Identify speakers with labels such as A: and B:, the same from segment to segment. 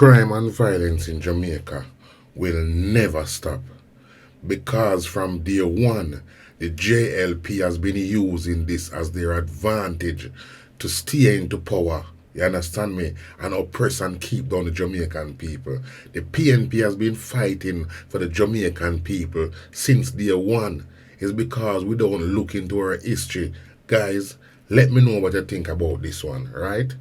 A: Crime and violence in Jamaica will never stop because from day one, the J.L.P. has been using this as their advantage to stay into power. You understand me? And oppress and keep down the Jamaican people. The PNP has been fighting for the Jamaican people since day one. It's because we don't look into our history. Guys, let me know what you think about this one, right?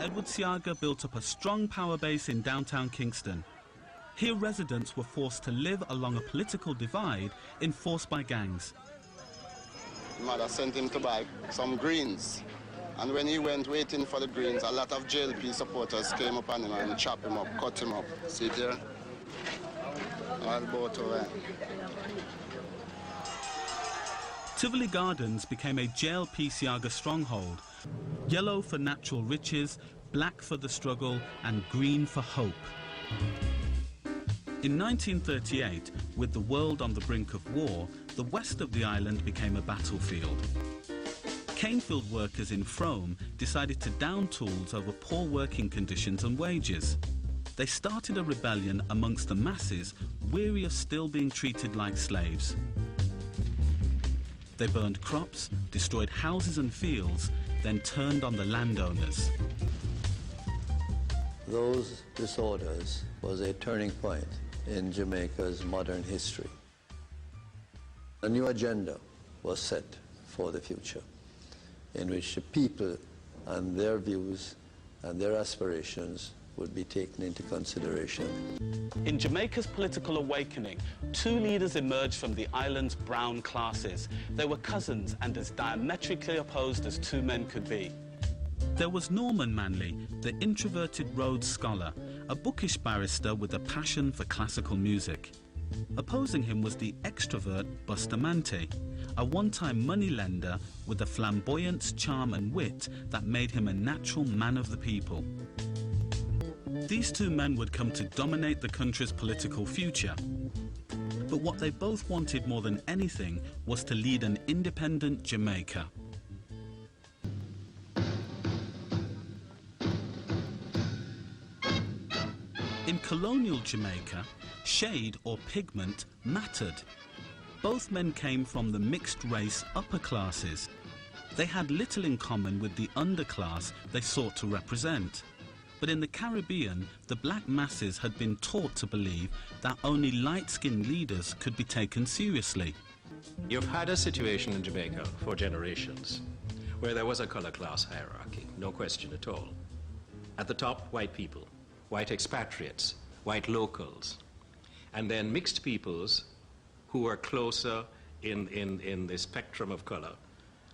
B: Edward Seaga built up a strong power base in downtown Kingston. Here residents were forced to live along a political divide enforced by gangs.
C: Mother sent him to buy some greens. And when he went waiting for the greens, a lot of J.L.P. supporters came upon him and chopped him up, cut him up. See there? All both away.
B: Tivoli Gardens became a J.L.P. Seaga stronghold. Yellow for natural riches, black for the struggle, and green for hope. In 1938, with the world on the brink of war, the west of the island became a battlefield. Canefield workers in Frome decided to down tools over poor working conditions and wages. They started a rebellion amongst the masses, weary of still being treated like slaves. They burned crops, destroyed houses and fields, then turned on the landowners.
D: Those disorders was a turning point in Jamaica's modern history. A new agenda was set for the future, in which the people and their views and their aspirations would be taken into consideration.
B: In Jamaica's political awakening, two leaders emerged from the island's brown classes. They were cousins and as diametrically opposed as two men could be. There was Norman Manley, the introverted Rhodes Scholar, a bookish barrister with a passion for classical music. Opposing him was the extrovert Bustamante, a one-time moneylender with a flamboyance, charm and wit that made him a natural man of the people. These two men would come to dominate the country's political future. But what they both wanted more than anything was to lead an independent Jamaica. In colonial Jamaica, shade or pigment mattered. Both men came from the mixed race upper classes. They had little in common with the underclass they sought to represent. But in the Caribbean, the black masses had been taught to believe that only light-skinned leaders could be taken seriously.
E: You've had a situation in Jamaica for generations where there was a color class hierarchy, no question at all. At the top, white people, white expatriates, white locals, and then mixed peoples who are closer in the spectrum of color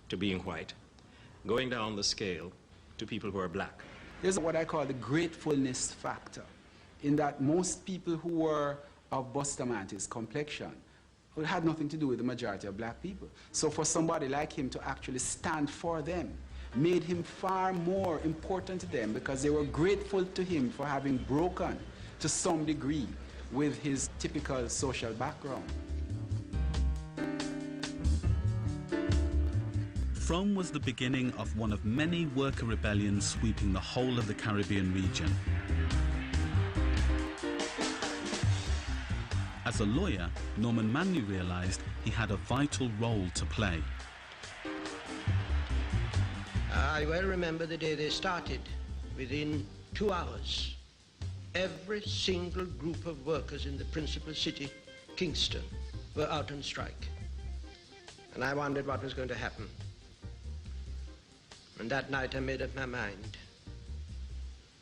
E: to being white, going down the scale to people who are black.
F: There's what I call the gratefulness factor, in that most people who were of Bustamante's complexion had nothing to do with the majority of black people. So for somebody like him to actually stand for them made him far more important to them because they were grateful to him for having broken to some degree with his typical social background.
B: Frome was the beginning of one of many worker rebellions sweeping the whole of the Caribbean region. As a lawyer, Norman Manley realized he had a vital role to play.
G: I well remember the day they started. Within 2 hours, every single group of workers in the principal city, Kingston, were out on strike. And I wondered what was going to happen. And that night I made up my mind.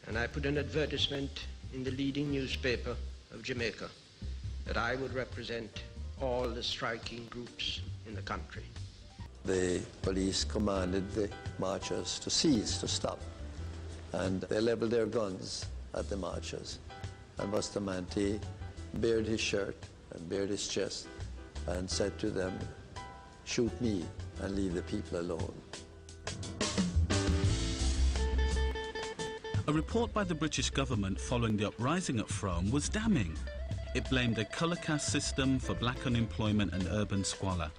G: And I put an advertisement in the leading newspaper of Jamaica that I would represent all the striking groups in the country.
D: The police commanded the marchers to cease, to stop. And they leveled their guns at the marchers. And Bustamante bared his shirt and bared his chest and said to them, "Shoot me and leave the people alone."
B: A report by the British government following the uprising at Frome was damning. It blamed a colour caste system for black unemployment and urban squalor.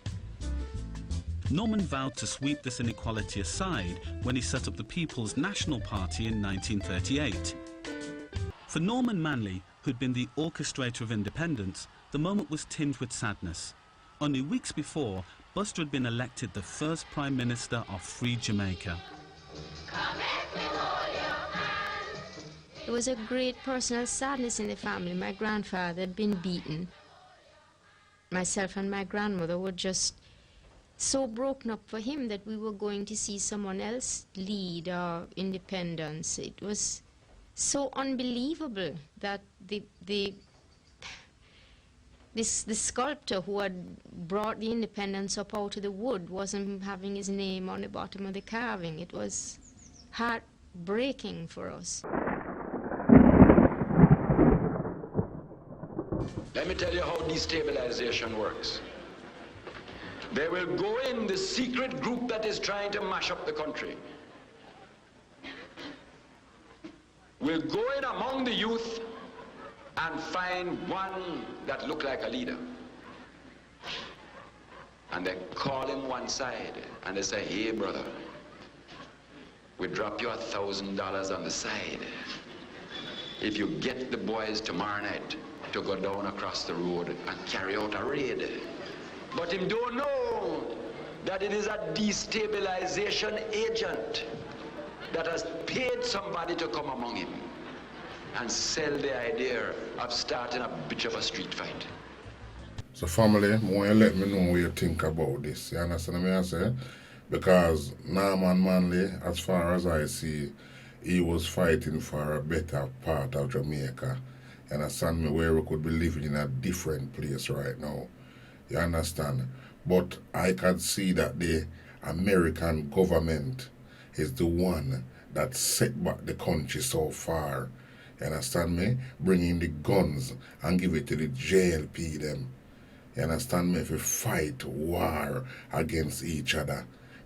B: Norman vowed to sweep this inequality aside when he set up the People's National Party in 1938. For Norman Manley, who'd been the orchestrator of independence, the moment was tinged with sadness. Only weeks before, Buster had been elected the first Prime Minister of free Jamaica.
H: There was a great personal sadness in the family. My grandfather had been beaten. Myself and my grandmother were just so broken up for him that we were going to see someone else lead our independence. It was so unbelievable that the sculptor who had brought the independence up out of the wood wasn't having his name on the bottom of the carving. It was heartbreaking for us.
I: Let me tell you how destabilization works. They will go in the secret group that is trying to mash up the country. Will go in among the youth and find one that look like a leader. And they call him one side and they say, hey brother, we drop you $1,000 on the side if you get the boys tomorrow night to go down across the road and carry out a raid. But him don't know that it is a destabilization agent that has paid somebody to come among him and sell the idea of starting a bitch of a street fight.
A: So family, I want you to let me know what you think about this. You understand what I say? Because Norman Manley, as far as I see, he was fighting for a better part of Jamaica. You understand me? Where we could be living in a different place right now. You understand? But I can see that the American government is the one that set back the country so far. You understand me? Bringing the guns and give it to the J.L.P. them. You understand me? If we fight war against each other,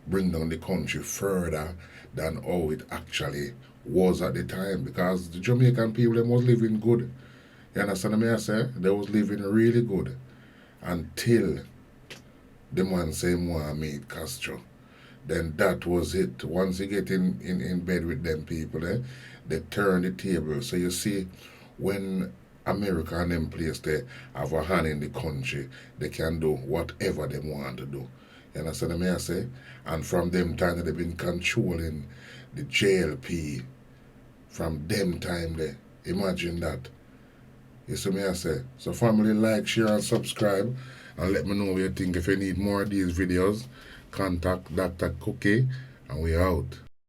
A: bring down the country further than how it actually was at the time. Because the Jamaican people, them was living good. You understand me? I say? They was living really good. Until the man say want meet Castro. Then that was it. Once you get in bed with them people, they turn the table. So you see, when America and them place they have a hand in the country, they can do whatever they want to do. You understand me I say? And from them time they've been controlling the J.L.P. From them time there. Imagine that. You see me I say? So family, like, share and subscribe and let me know what you think. If you need more of these videos, contact Dr. Cookie and we out.